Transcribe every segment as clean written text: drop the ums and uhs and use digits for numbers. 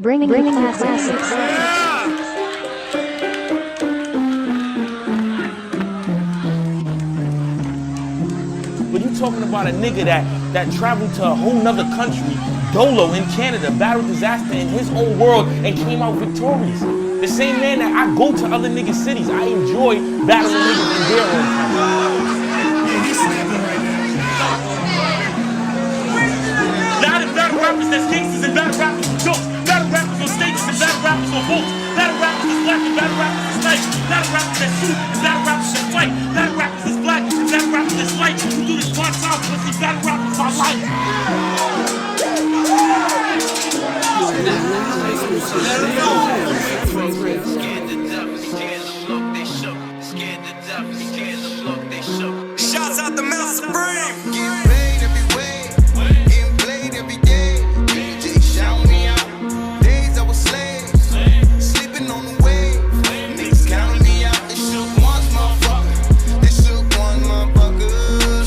Bringing you classics. But you talking about a nigga that traveled to a whole nother country, dolo in Canada, battled disaster in his own world, and came out victorious. The same man that I go to other niggas' cities. I enjoy battling niggas in their own country. Yeah, he's snapping right now. Now there's battle rappers that's gangsters and battle rappers with jokes. Battle rappers on stages and battle rappers on boats. Battle rappers that's black and battle rappers that's nice. Battle rappers that shoot and battle rappers that fight. Battle rappers that's black and battle rappers that's light. We do this one time because these battle rappers are life. Shouts out the Mount Supreme. Getting paid every way, getting played every day. DJ shout me out. Days I was slaves, sleeping on the wave. Niggas counting me out. They shook ones, motherfucker. They shook ones, motherfucker.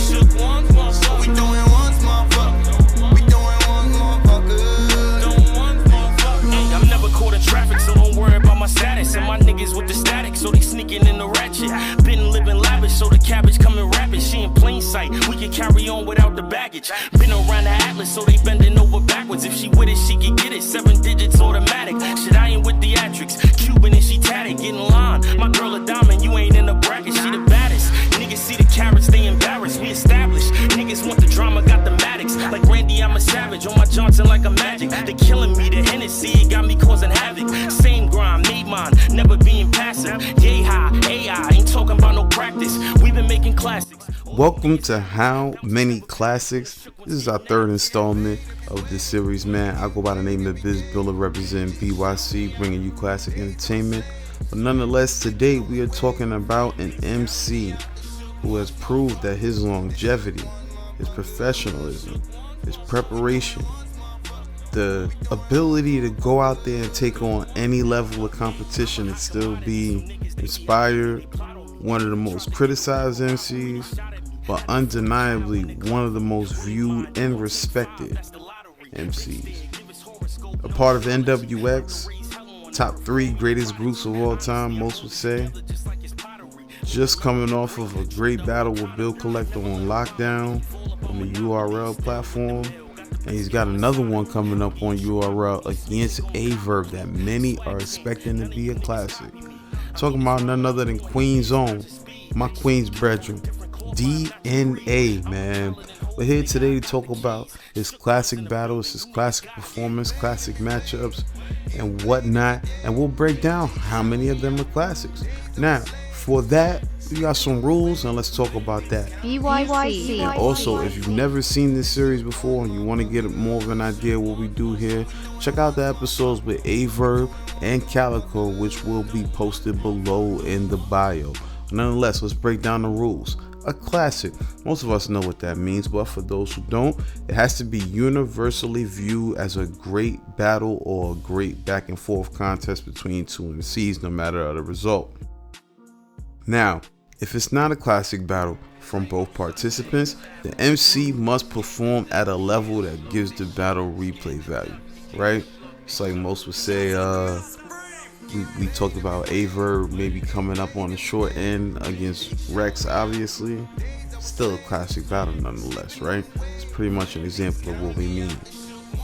Shook ones, motherfucker. We doing ones, motherfucker. We doing ones, motherfucker. Doing ones, motherfucker. Hey, I'm never caught in traffic, so don't worry about my status. And my niggas with the static, so they sneaking in the ratchet. Been living lavish, so the cabbage coming rapid. She in plain sight, we can carry on without the baggage. Been around the atlas, so they bending over backwards. If she with it, she can get it, 7 digits automatic. Shit, I ain't with theatrics, Cuban and she tatted. Get in line, my girl a diamond, you ain't in the bracket. She the baddest, niggas see the carrots, they embarrassed. We established, niggas want the drama, got the Maddox. Like Randy, I'm a savage, on my Johnson like a magic. They killing me, the Hennessy, it got me causing havoc. Same grind, made mine, never being passive. Yay high, AI, ain't talking about no practice. We been making classics. Welcome to How Many Classics. This is our third installment of this series, man. I go by the name of Biz Billa, representing BYC, bringing you classic entertainment. But nonetheless, today we are talking about an MC who has proved that his longevity, his professionalism, his preparation, the ability to go out there and take on any level of competition and still be inspired, one of the most criticized MCs, but undeniably one of the most viewed and respected MCs. A part of NWX, top 3 greatest groups of all time, most would say. Just coming off of a great battle with Bill Collector on Lockdown on the URL platform. And he's got another one coming up on URL against Averb that many are expecting to be a classic. Talking about none other than Queen's Own, my Queen's brethren, DNA, man. We're here today to talk about his classic battles, his classic performance, classic matchups, and whatnot. And we'll break down how many of them are classics. Now, for that, we got some rules, and let's talk about that. BYC. And also, if you've never seen this series before and you want to get more of an idea of what we do here, check out the episodes with Averb and Calico, which will be posted below in the bio. Nonetheless, let's break down the rules. A classic, most of us know what that means, but for those who don't, it has to be universally viewed as a great battle or a great back and forth contest between two MCs, no matter the result. Now, if it's not a classic battle from both participants, the MC must perform at a level that gives the battle replay value, right? It's like most would say, we talked about Averb maybe coming up on the short end against Rex, obviously. Still a classic battle nonetheless, right? It's pretty much an example of what we mean.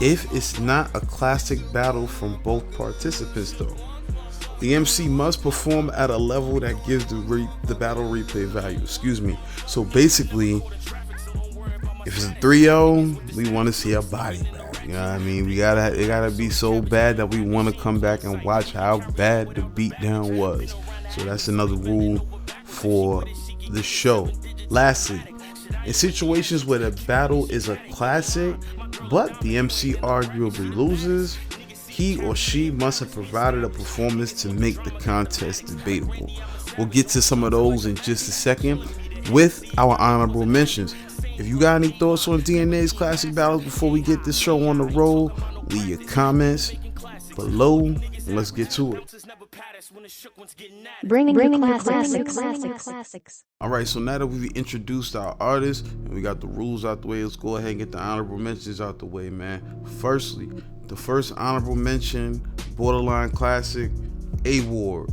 If it's not a classic battle from both participants though, the MC must perform at a level that gives the battle replay value. So basically, if it's a 3-0, we want to see a body bag. You know what I mean? It gotta be so bad that we want to come back and watch how bad the beatdown was. So that's another rule for the show. Lastly, in situations where the battle is a classic, but the MC arguably loses, he or she must have provided a performance to make the contest debatable. We'll get to some of those in just a second with our honorable mentions. If you got any thoughts on DNA's classic battles before we get this show on the road, leave your comments below and let's get to it. Bringing you classics. Alright, so now that we've introduced our artists and we got the rules out the way, let's go ahead and get the honorable mentions out the way, man. Firstly, The first honorable mention, borderline classic, A-Ward.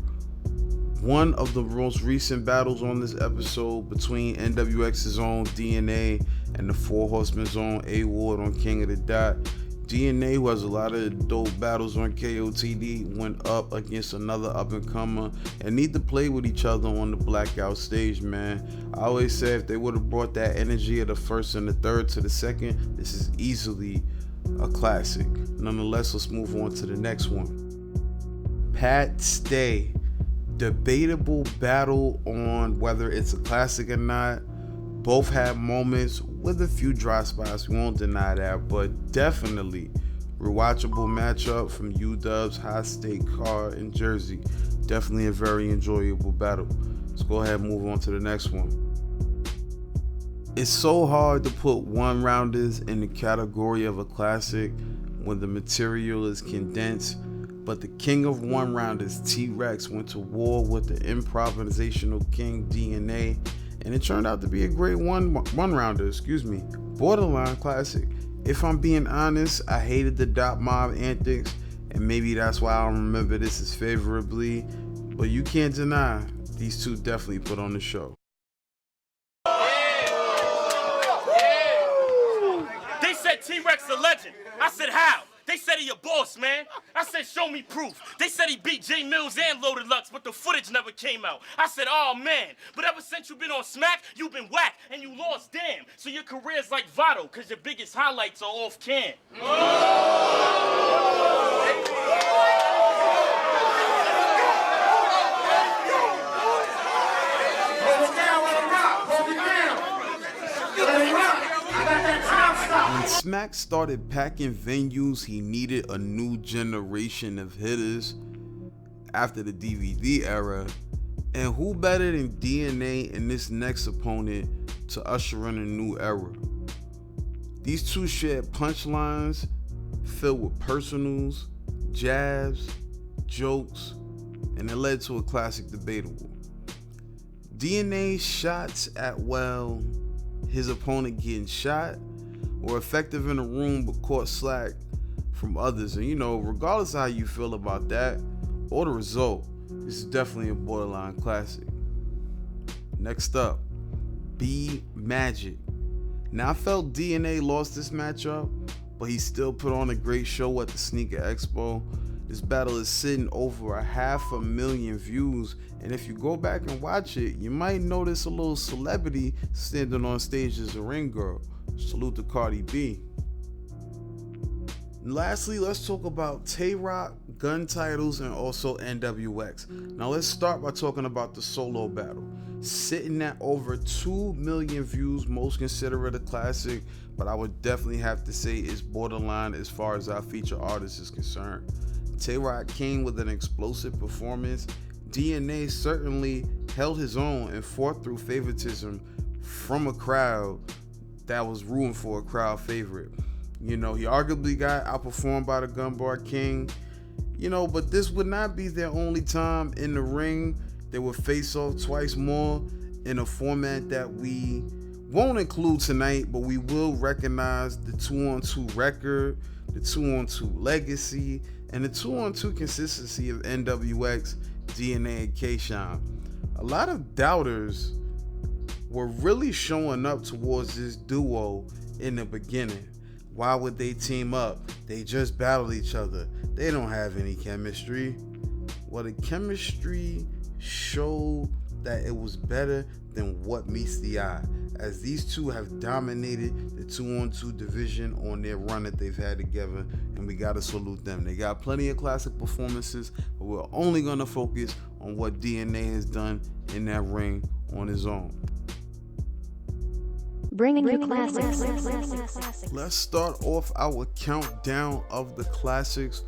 One of the most recent battles on this episode between NWX's own DNA and the Four Horsemen's own A-Ward on King of the Dot. DNA, who has a lot of dope battles on KOTD, went up against another up-and-comer and need to play with each other on the Blackout stage, man. I always say if they would have brought that energy of the first and the third to the second, this is easily a classic. Nonetheless, let's move on to the next one. Pat Stay. Debatable battle on whether it's a classic or not. Both have moments with a few dry spots, we won't deny that, but definitely rewatchable matchup from UW's High State Card in Jersey. Definitely a very enjoyable battle. Let's go ahead and move on to the next one. It's so hard to put one-rounders in the category of a classic when the material is condensed, but the king of one-rounders, T-Rex, went to war with the improvisational king, DNA, and it turned out to be a great one-rounder, borderline classic. If I'm being honest, I hated the Dot Mob antics, and maybe that's why I don't remember this as favorably, but you can't deny these two definitely put on the show. They said T-Rex a legend. I said, how? They said he a boss, man. I said, show me proof. They said he beat J Mills and Loaded Lux, but the footage never came out. I said, oh, man. But ever since you've been on Smack, you've been whack, and you lost damn. So your career's like Votto, because your biggest highlights are off cam. When Smack started packing venues, he needed a new generation of hitters after the DVD era. And who better than DNA and this next opponent to usher in a new era? These two shared punchlines filled with personals, jabs, jokes, and it led to a classic debatable. DNA's shots at, well, his opponent getting shot, or effective in the room but caught slack from others. And regardless of how you feel about that or the result, this is definitely a borderline classic. Next up, B Magic. Now I felt DNA lost this matchup, but he still put on a great show at the Sneaker Expo. This battle is sitting over 500,000 views, and if you go back and watch it, you might notice a little celebrity standing on stage as a ring girl. Salute to Cardi B. And lastly, let's talk about Tay-Rock, gun titles, and also NWX. Now let's start by talking about the solo battle. Sitting at over 2 million views, most consider it a classic, but I would definitely have to say it's borderline as far as our feature artist is concerned. Tay-Rock came with an explosive performance. DNA certainly held his own and fought through favoritism from a crowd that was rooting for a crowd favorite. He arguably got outperformed by the Gun Bar King, but this would not be their only time in the ring. They would face off twice more in a format that we won't include tonight, but we will recognize the 2-on-2 record, the 2-on-2 legacy, and the 2-on-2 consistency of NWX, DNA, and K-Shine. A lot of doubters were really showing up towards this duo in the beginning. Why would they team up? They just battled each other. They don't have any chemistry. Well, the chemistry showed that it was better than what meets the eye, as these two have dominated the 2-on-2 division on their run that they've had together, and we gotta salute them. They got plenty of classic performances, but we're only gonna focus on what DNA has done in that ring on his own. Bringing you classics. Let's start off our countdown of the classics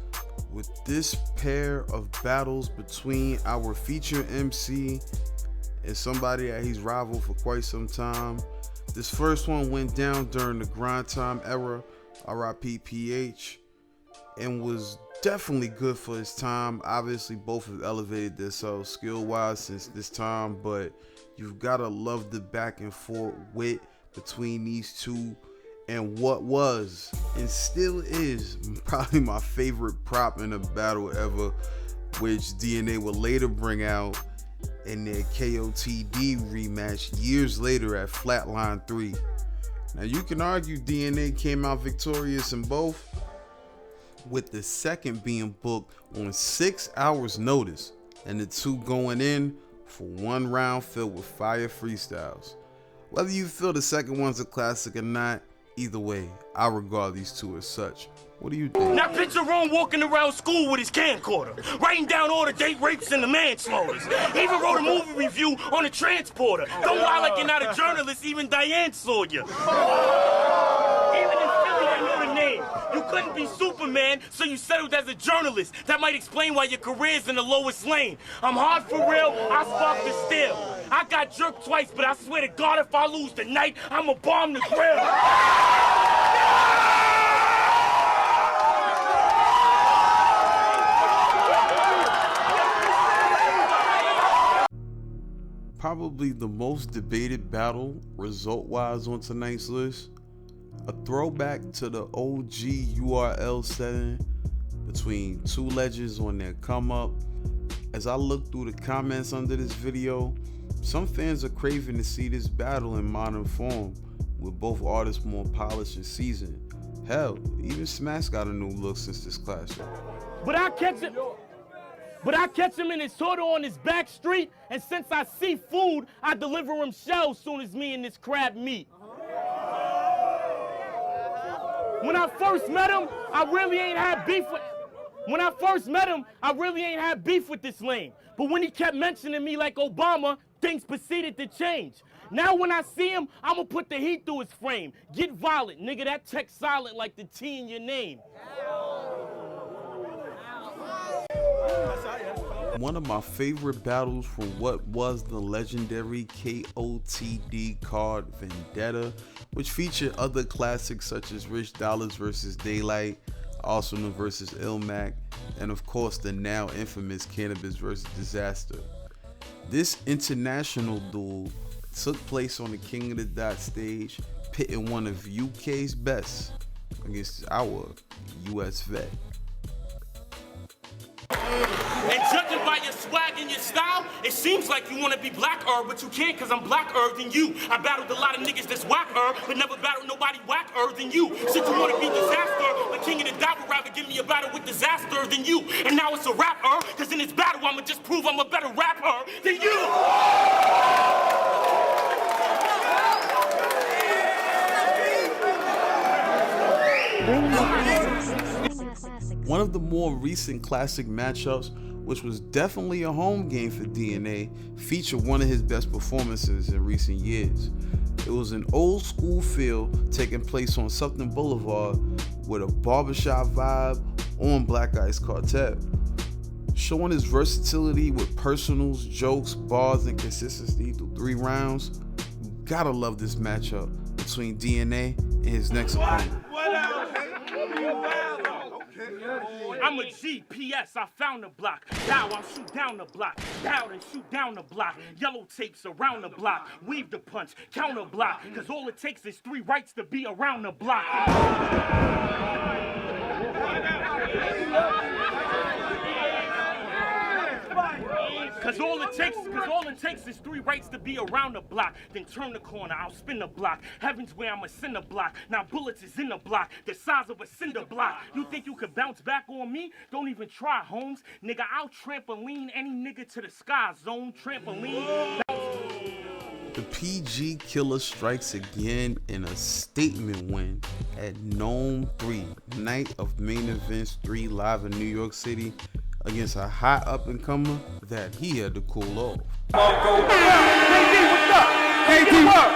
with this pair of battles between our feature MC and somebody that he's rivaled for quite some time. This first one went down during the Grind Time era, RIP PH, and was definitely good for his time. Obviously, both have elevated themselves skill-wise since this time, but you've got to love the back and forth wit between these two And what was and still is probably my favorite prop in a battle ever, which DNA would later bring out in their KOTD rematch years later at Flatline 3. Now you can argue DNA came out victorious in both, with the second being booked on 6 hours notice and the two going in for one round filled with fire freestyles. Whether you feel the second one's a classic or not, either way, I regard these two as such. What do you think? Now picture Ron walking around school with his camcorder, writing down all the date rapes and the manslaughters. Even wrote a movie review on a transporter. Don't lie like you're not a journalist, even Diane saw you. Even in Philly, I know the name. You couldn't be Superman, so you settled as a journalist. That might explain why your career's in the lowest lane. I'm hard for real, I spark the steel. I got jerked twice, but I swear to God, if I lose tonight, I'ma bomb the grill. Probably the most debated battle result-wise on tonight's list, a throwback to the OG URL setting between two legends on their come up. As I look through the comments under this video, some fans are craving to see this battle in modern form, with both artists more polished and seasoned. Hell, even Smash got a new look since this classic. But I catch him in his soda on his back street, and since I see food, I deliver him shells soon as me and this crab meet. When I first met him, I really ain't had beef with this lame. But when he kept mentioning me like Obama, things proceeded to change. Now when I see him, I'ma put the heat through his frame. Get violent, nigga, that text silent like the T in your name. One of my favorite battles from what was the legendary KOTD card, Vendetta, which featured other classics such as Rich Dollars vs. Daylight, Arsenal vs. Ilmac, and of course the now infamous Cannabis vs. Disaster. This international duel took place on the King of the Dot stage, pitting one of UK's best against our US vet. And judging by your swag and your style, it seems like you want to be black-er, but you can't because I'm blacker than you. I battled a lot of niggas that's whack-er, but never battled nobody whacker than you. Since you want to be disaster, but King of the Dot would rather give me a battle with disaster than you. And now it's a rapper, because in this battle I'ma just prove I'm a better rapper than you. One of the more recent classic matchups, which was definitely a home game for DNA, featured one of his best performances in recent years. It was an old school feel taking place on Something Boulevard with a barbershop vibe on Black Ice Quartet. Showing his versatility with personals, jokes, bars, and consistency through 3 rounds, you gotta love this matchup between DNA and his next opponent. I'm a GPS, I found the block. Bow, I'll shoot down the block. Bow and shoot down the block. Yellow tapes around the block. Weave the punch, counter block. Cause all it takes is 3 rights to be around the block. Cause all it takes is 3 rights to be around the block. Then turn the corner, I'll spin the block. Heaven's where I'ma send the block. Now bullets is in the block, the size of a cinder block. You think you could bounce back on me? Don't even try, Holmes. Nigga, I'll trampoline any nigga to the sky zone. Trampoline. The PG Killer strikes again in a statement win at Gnome 3, Night of Main Events 3 live in New York City, against a hot up-and-comer that he had to cool off. KD, what's up? KD, what?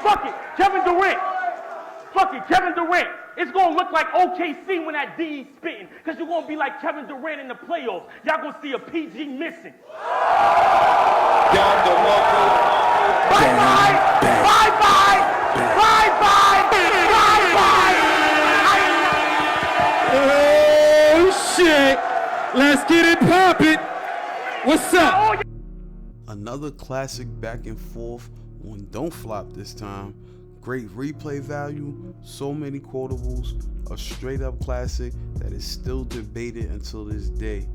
Fuck it, Kevin Durant. Fuck it, Kevin Durant. It's gonna look like OKC when that D spitting, cause you're gonna be like Kevin Durant in the playoffs. Y'all gonna see a PG missing. Bye-bye! Bye-bye! Bye-bye! Bye-bye! Oh shit! Let's get it poppin'! What's up? Another classic back and forth on Don't Flop this time. great replay value, so many quotables, a straight up classic that is still debated until this day.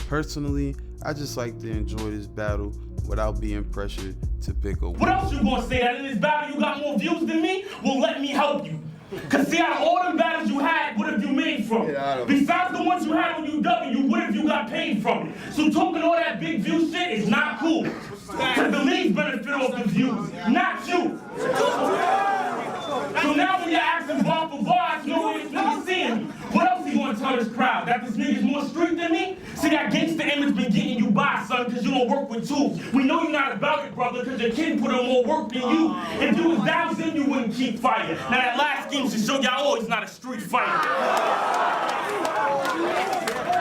Personally, I just like to enjoy this battle without being pressured to pick a winner. What else you gonna say? That in this battle you got more views than me? Well, let me help you. Cause see, out of all the battles you had, what have you made from it? Besides the ones you had on UW, what have you got paid from it? So talking all that big view shit is not cool. Cause the league's benefit off the views, not you. So now when you're asking bar for bar, I know where this nigga seeing me. What else he gonna tell this crowd? That this nigga's more street than me? See, that gangsta image been getting you by, son, cause you don't work with tools. We know you're not about it, brother, cause your kid put in more work than you. If you was down in, you wouldn't keep fighting. Now that last game should show y'all, oh, he's not a street fighter.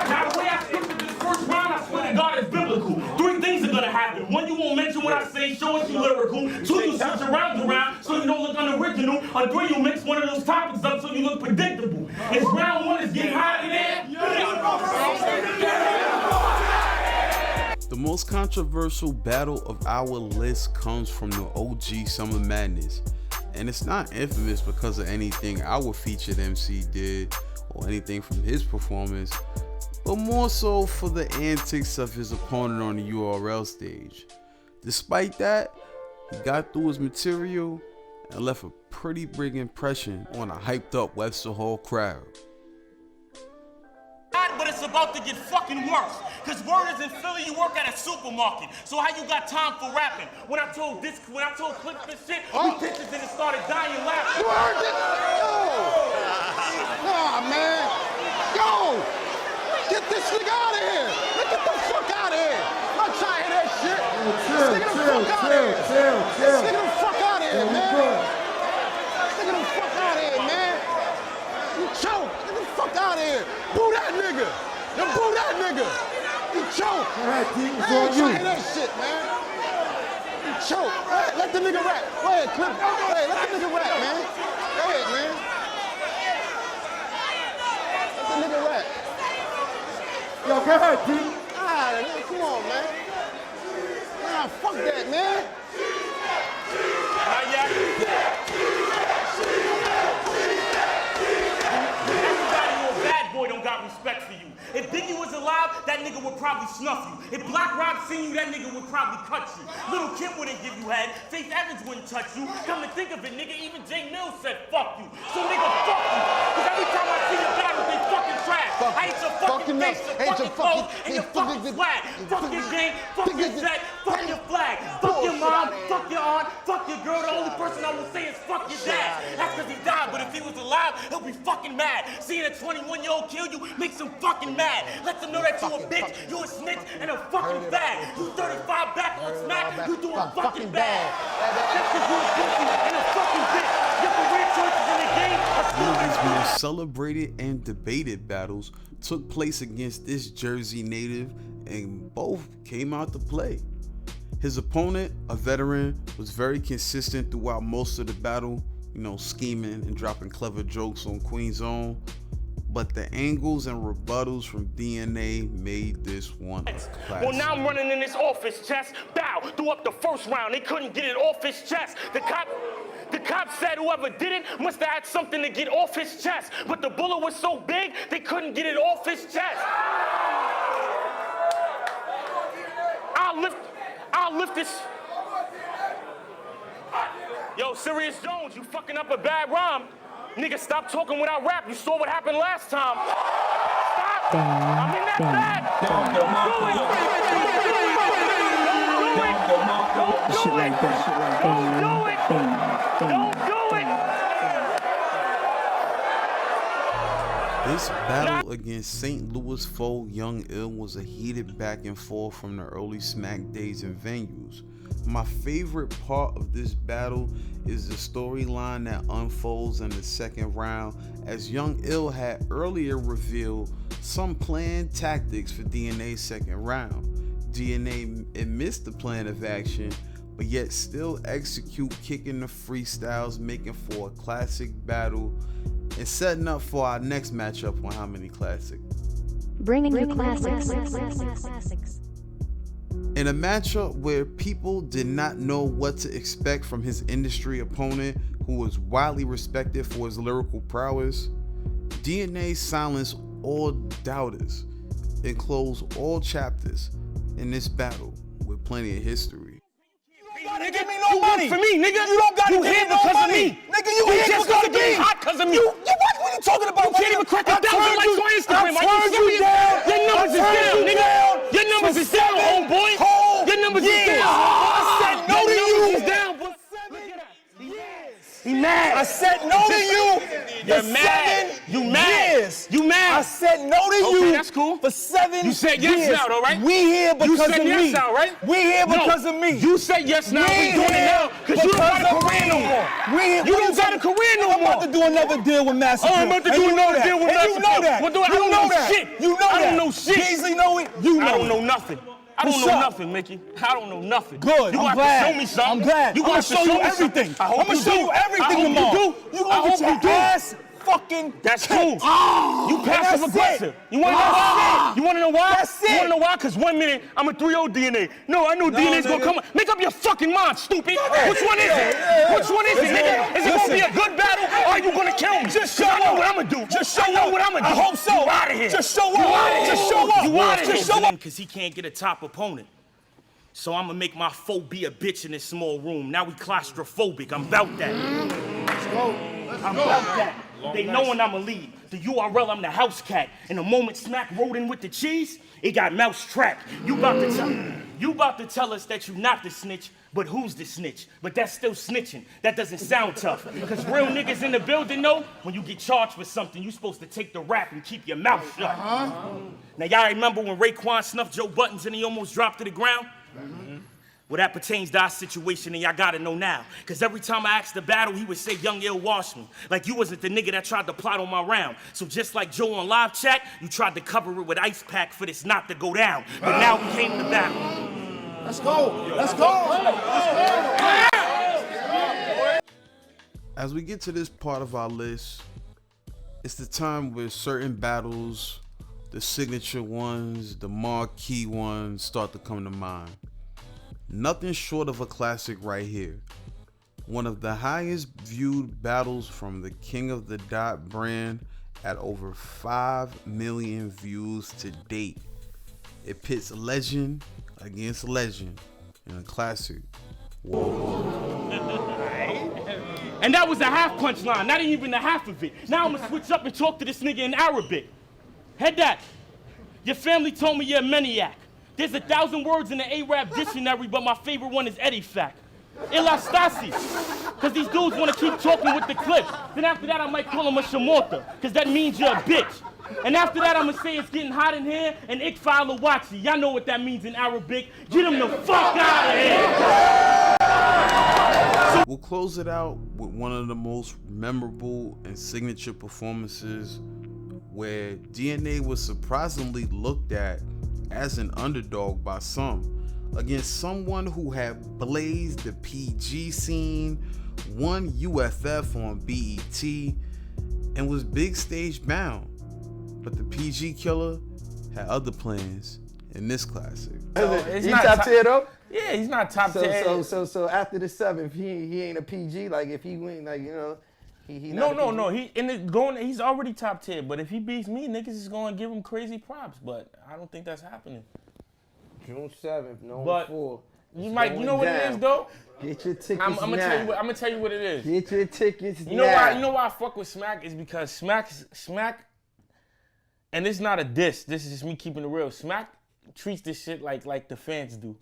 Now the way I scripted this first round, I swear to God, it's biblical. 3 things are gonna happen. 1, you won't mention what I say, show us you lyrical. 2, you switch around so you don't look unoriginal. Or 3, you mix one of those topics up so you look predictable. It's round 1, it's getting hot in there. The most controversial battle of our list comes from the OG Summer Madness. And it's not infamous because of anything our featured MC did or anything from his performance, but more so for the antics of his opponent on the URL stage. Despite that, he got through his material and left a pretty big impression on a hyped up Webster Hall crowd. But it's about to get fucking worse. Cause word is in Philly, you work at a supermarket. So how you got time for rapping? When I told Cliff this shit, we bitches and it started dying laughing. You heard it? Yo! Nah, man. Yo! Get this nigga out of here! Get the fuck out of here! I'm not trying to hear that shit! Chill. This nigga the fuck out of here, man! Nigga the fuck out of here, man! You choke! Get the fuck out of here! Boo that nigga! Yo, boo that nigga! You choke! I ain't trying to hear that shit, man! You choke! Let the nigga rap! Go ahead, Clip! Hey, let the nigga rap, man! Go ahead, man! Let the nigga rap! Yo, go ahead, P. Come on, man. Nah, fuck that, man. Everybody who a bad boy don't got respect for you. If Biggie was alive, that nigga would probably snuff you. If Black Rob seen you, that nigga would probably cut you. Little Kim wouldn't give you head. Faith Evans wouldn't touch you. Come to think of it, nigga, even Jay Mills said fuck you. So nigga, fuck you. Cause every time I see your battle, they fucking trash. I hate your fucking face, your fucking clothes, and your fucking swag. Fuck your game, fuck your set, fuck your flag. Fuck your mom, fuck your aunt, fuck your girl. The only person I will say is fuck your dad. That's cause he died, but if he was alive, he'll be fucking mad. Seeing a 21-year-old kill you makes him fucking mad. Let them know that you a bitch, you a snitch, and a fucking bag. You 35 back on smack, you doing fucking bad. That's cause you a pussy and a fucking bitch. Your career choices in the game are still One of his most celebrated and debated battles took place against this Jersey native, and both came out to play. His opponent, a veteran, was very consistent throughout most of the battle, scheming and dropping clever jokes on Queen's Own. But the angles and rebuttals from DNA made this one a classic. Well, now I'm running in this office chest. Bow, threw up the first round. They couldn't get it off his chest. The cop said whoever did it must have had something to get off his chest. But the bullet was so big, they couldn't get it off his chest. I'll lift this. Yo, Sirius Jones, you fucking up a bad rhyme. Nigga, stop talking without rap. You saw what happened last time. Stop! I'm in that bag! Don't do it! This battle against St. Louis foe Young Ill was a heated back and forth from the early smack days and venues. My favorite part of this battle is the storyline that unfolds in the second round, as Young Ill had earlier revealed some planned tactics for DNA's second round. DNA admits the plan of action, but yet still execute kicking the freestyles, making for a classic battle and setting up for our next matchup on How Many Classic. Bringing you classics. In a matchup where people did not know what to expect from his industry opponent, who was widely respected for his lyrical prowess, DNA silenced all doubters and closed all chapters in this battle with plenty of history. Nigga, give me no money for me, nigga. You don't got to here because of me, nigga. You here just because of me. Hot because of me. What are you talking about? You can't even crack a thousand likes on Instagram. Are you serious? Your numbers is down, nigga. Your numbers is down, homeboy. Your numbers is down. I said no to you. Your numbers is down, but 7 years. He mad. I said no to you. You're mad. You mad. You mad. I said no to you. Okay, that's cool. For 7 years. You said yes now, though, right? We here because of me. You said yes now, right? We here because of me. You said yes now. We doing it now because you don't got a career no more. You don't got a career no more. I'm about to do another deal with Master. Oh, I'm about to do another deal with Master. You know that. I don't know shit. You know that. I don't know shit. Beasley know it. You know. I don't know nothing. I don't know nothing, Mickey. I don't know nothing. Good. You got to show me something. I'm glad. You got to show you everything. I'm gonna show you everything tomorrow. You gonna get your ass fucking. That's cool. You passive aggressive. You wanna know why? You wanna know why? That's it. You wanna know why? Cause 1 minute I'm a 3-0 DNA. No, I know DNA's gonna come. Make up your fucking mind, stupid. Which one is it? Which one is it, nigga? Is it gonna be a good battle or are you gonna kill me? Just show up. I know what I'm gonna do. Just show up. What I'm gonna do. I hope so. You out of here. Just show up. Just show up. You out of here. Just show up. Cause he can't get a top opponent. So I'm gonna make my foe be a bitch in this small room. Now we claustrophobic. I'm about that. Let's go. I'm about that. They knowing I'm a lead. The URL, I'm the house cat. And the moment Smack rolled in with the cheese, it got mouse trapped. You about to tell us that you not the snitch, but who's the snitch? But that's still snitching. That doesn't sound tough. Because real niggas in the building know when you get charged with something, you supposed to take the rap and keep your mouth shut. Now y'all remember when Raekwon snuffed Joe Buttons and he almost dropped to the ground? Well, that pertains to our situation, and y'all gotta know now. Cause every time I asked the battle, he would say, Young Ill wash me. Like you wasn't the nigga that tried to plot on my round. So just like Joe on live chat, you tried to cover it with ice pack for this not to go down. But now we came to battle. Let's go. Let's go. As we get to this part of our list, it's the time where certain battles, the signature ones, the marquee ones start to come to mind. Nothing short of a classic right here. One of the highest viewed battles from the King of the Dot brand at over 5 million views to date. It pits legend against legend in a classic. And that was a half punchline, not even the half of it. Now I'm gonna switch up and talk to this nigga in Arabic. Head that. Your family told me you're a maniac. There's 1,000 words in the Arab dictionary, but my favorite one is Edifac. Elastasi. Because these dudes want to keep talking with the clips. Then after that, I might call him a shamorta, because that means you're a bitch. And after that, I'm going to say it's getting hot in here, and ikfa lawachi. Y'all know what that means in Arabic. Get him the fuck out of here. We'll close it out with one of the most memorable and signature performances where DNA was surprisingly looked at as an underdog by some against someone who had blazed the PG scene, won UFF on BET, and was big stage bound. But the PG killer had other plans in this classic. He's top tier though? Yeah, he's not top tier. So after the 7th, he ain't a PG. Like if he win, like he No. He's already top tier. But if he beats me, niggas is gonna give him crazy props. But I don't think that's happening. June 7th, no but 4. You know what it is though. Get your tickets I'm gonna tell you what it is. Get your tickets now. You know why I fuck with Smack is because Smack, and it's not a diss. This is just me keeping it real. Smack treats this shit like the fans do.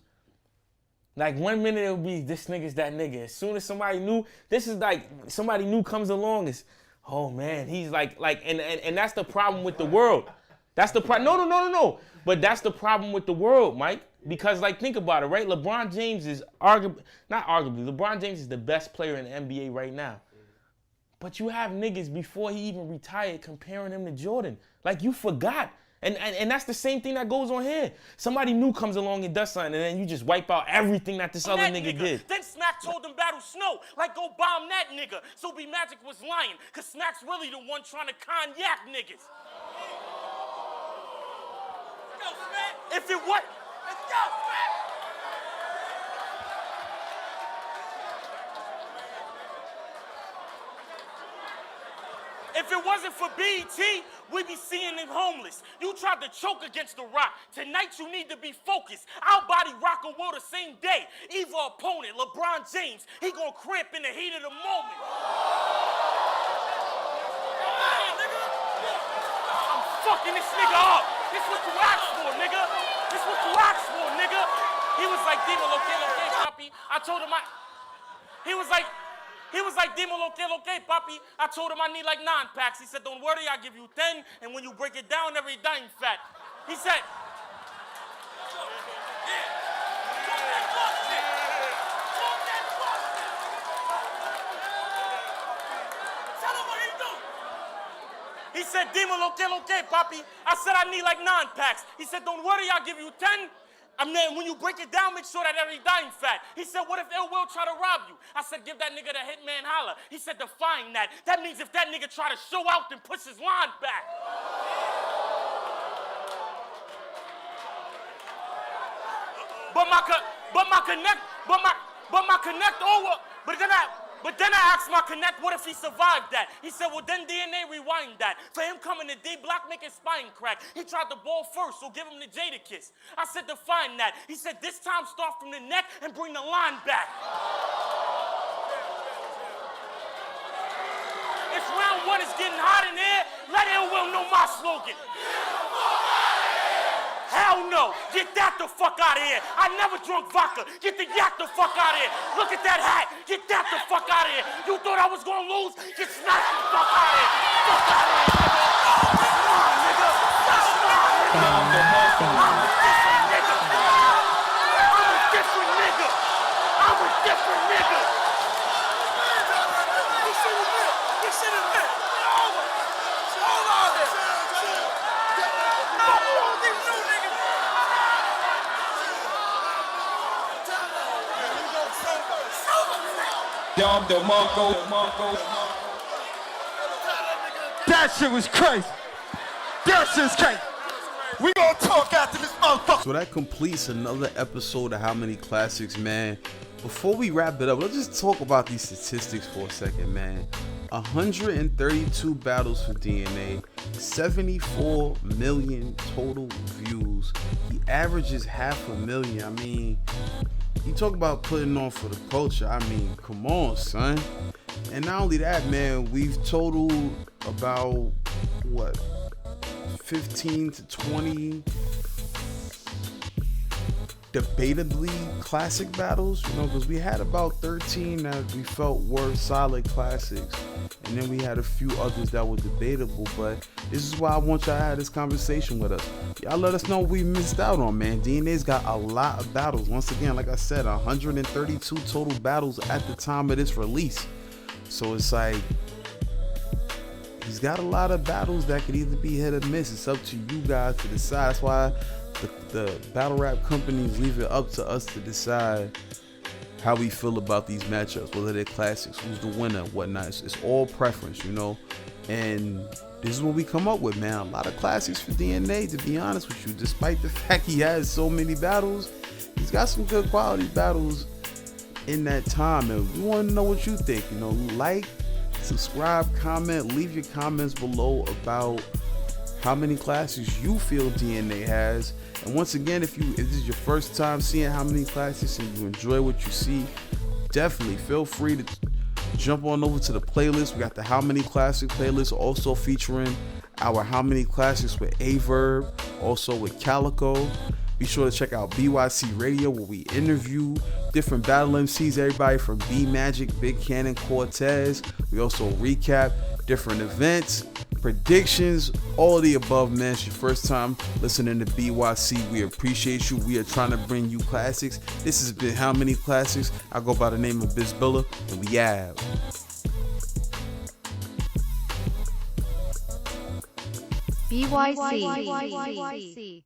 Like 1 minute it'll be this nigga's that nigga. As soon as somebody new, this is like somebody new comes along, it's oh man, he's like and that's the problem with the world. That's the problem. No. But that's the problem with the world, Mike. Because like think about it, right? LeBron James is LeBron James is the best player in the NBA right now. But you have niggas before he even retired comparing him to Jordan. Like you forgot. And that's the same thing that goes on here. Somebody new comes along and does something, and then you just wipe out everything that this other nigga did. Then Smack told him battle Snow, like go bomb that nigga. So B Magic was lying, cause Smack's really the one trying to cognac niggas. Let's go, Smack. If it what? Let's go, Smack. If it wasn't for BET, we'd be seeing him homeless. You tried to choke against the Rock. Tonight you need to be focused. I'll body Rock and Will the same day. Either opponent, LeBron James, he gonna cramp in the heat of the moment. I'm fucking this nigga up. This what you asked for, nigga. This what you asked for, nigga. He was like, Dimo, okay, papi. I told him He was like, Dimo, okay, papi. I told him I need like 9 packs. He said, don't worry, I'll give you 10, and when you break it down, every dime fat. He said, He said, Dimo, okay, papi. I said I need like 9 packs. He said, don't worry, I'll give you 10. And then when you break it down, make sure that every dime fat. He said, what if Ill Will try to rob you? I said, give that nigga the hitman holler. He said, define that. That means if that nigga try to show out, then push his line back. But my then I asked my connect, what if he survived that? He said, well, then DNA rewind that. For him coming to D-Block, make his spine crack. He tried the ball first, so give him the Jada kiss. I said, define that. He said, this time start from the neck and bring the line back. It's round 1, it's getting hot in here. Let Ill Will know my slogan. Hell no, get that the fuck out of here. I never drunk vodka. Get the yak the fuck out of here. Look at that hat. Get that the fuck out of here. You thought I was gonna lose? Get snatched the fuck out of here. Fuck out of here, nigga. Come on, nigga. I'm a different nigga. I'm a different nigga. I'm a different nigga. This shit is lit. This shit is lit. Hold on there. That shit was crazy. That shit's crazy. We gonna talk after this motherfucker. So that completes another episode of How Many Classics, man. Before we wrap it up, let's just talk about these statistics for a second, man. 132 battles for DNA, 74 million total views. He averages 500,000. I mean, you talk about putting on for the culture. I mean, come on, son. And not only that, man, we've totaled about, what, 15 to 20 debatably classic battles, you know, because we had about 13 that we felt were solid classics, and then we had a few others that were debatable. But this is why I want y'all to have this conversation with us. Y'all let us know what we missed out on, man. DNA's got a lot of battles. Once again, like I said, 132 total battles at the time of this release. So it's like, he's got a lot of battles that could either be hit or miss. It's up to you guys to decide. That's why the battle rap companies leave it up to us to decide how we feel about these matchups, whether they're classics, who's the winner, whatnot. It's all preference, you know. And this is what we come up with, man. A lot of classics for DNA, to be honest with you. Despite the fact he has so many battles, he's got some good quality battles in that time. And we want to know what you think. You know, like, subscribe, comment, leave your comments below about how many classics you feel DNA has. And once again, if this is your first time seeing How Many Classics and you enjoy what you see, definitely feel free to jump on over to the playlist. We got the How Many Classic playlist, also featuring our How Many Classics with Averb, also with Calico. Be sure to check out BYC Radio, where we interview different battle MCs, everybody from B Magic, Big Cannon, Cortez. We also recap different events, predictions, all of the above, man. It's your first time listening to BYC. We appreciate you. We are trying to bring you classics. This has been How Many Classics. I go by the name of Biz Billa, and we out. BYC.